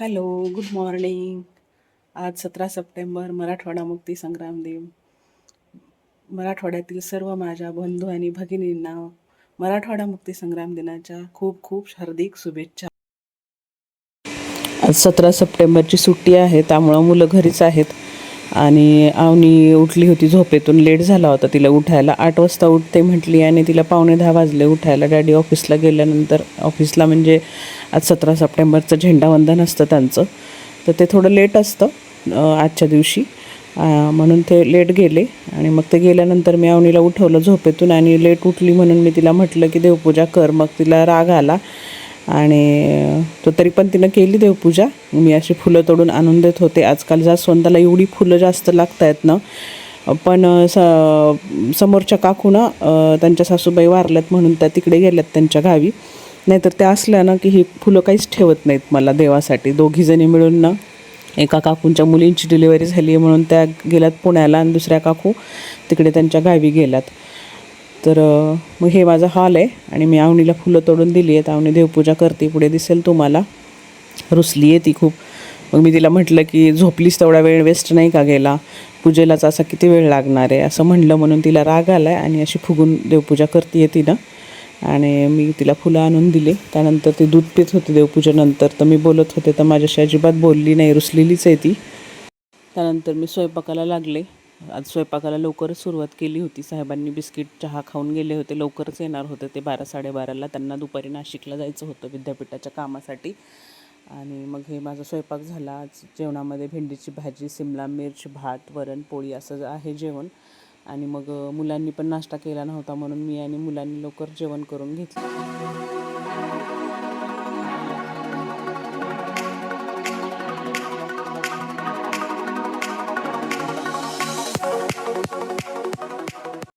Hello, good morning. आज 17 September, Marathwada मुक्ती संग्राम दिन. मराठवाड्यातील सर्व माझ्या बंधू आणि भगिनींना मराठवाडा मुक्ती संग्राम दिनाच्या खूप खूप हार्दिक शुभेच्छा. आज 17 सप्टेंबरची सुट्टी आहे, त्यामुळं मुलं घरीच आहेत. आणि आवनी उठली होती झोपेतून, लेट झाला होता तिला उठायला. 8 वाजता उठते म्हटली आणि तिला 9:45 वाजले उठायला. डॅडी ऑफिसला गेल्यानंतर, ऑफिसला म्हणजे आज 17 सप्टेंबरचं झेंडावंदन असतं त्यांचं, तर ते थोडं लेट असतं आजच्या दिवशी, म्हणून ते लेट गेले. आणि मग ते गेल्यानंतर मी आवनीला उठवलं झोपेतून, आणि लेट उठली म्हणून मी तिला म्हटलं की देवपूजा कर. मग तिला राग आला आणि तो तरी पण तिनं केली देवपूजा. मी अशी फुलं तोडून आणून देत होते. आजकाल जास्वंदाला एवढी फुलं जास्त लागत आहेत ना, पण समोरच्या काकूनं त्यांच्या सासूबाई वारल्यात म्हणून त्या तिकडे गेल्यात त्यांच्या गावी. नाहीतर त्या असल्या ना की ही फुलं काहीच ठेवत नाहीत मला देवासाठी. दोघीजणी मिळून ना, एका काकूंच्या मुलींची डिलिव्हरी झाली आहे म्हणून त्या गेल्यात पुण्याला, आणि दुसऱ्या काकू तिकडे त्यांच्या गावी गेल्यात. तर मग हे माझा हॉल आहे आणि मी आवनीला फुलं तोडून दिली आहेत. आवनी देवपूजा करते, पुढे दिसेल तुम्हाला. रुसली आहे ती खूप. मग मी तिला म्हटलं की झोपलीस तेवढा वेळ वेस्ट नाही का गेला, पूजेलाच असा किती वेळ लागणार आहे असं म्हणलं, म्हणून तिला राग आला आहे आणि अशी फुगून देवपूजा करते आहे तिनं. आणि मी तिला फुलं आणून दिली. त्यानंतर ती दूध पित होती देवपूजेनंतर, तर मी बोलत होते तर माझ्याशी अजिबात बोलली नाही, रुसलेलीच आहे ती. त्यानंतर मी स्वयंपाकाला लागले. आज स्वयंपाकाला लवकरच सुरुवात केली होती. साहेबांनी बिस्किट चहा खाऊन गेले होते, लवकरच येणार होते ते 12-12:30ला. त्यांना दुपारी नाशिकला जायचं होतं विद्यापीठाच्या कामासाठी. आणि मग हे माझा स्वयंपाक झाला. आज जेवणामध्ये भेंडीची भाजी, सिमला मिर्च, भात, वरण, पोळी असं आहे जेवण. आणि मग मुलांनी पण नाश्ता केला नव्हता म्हणून मी आणि मुलांनी लवकर जेवण करून घेतलं.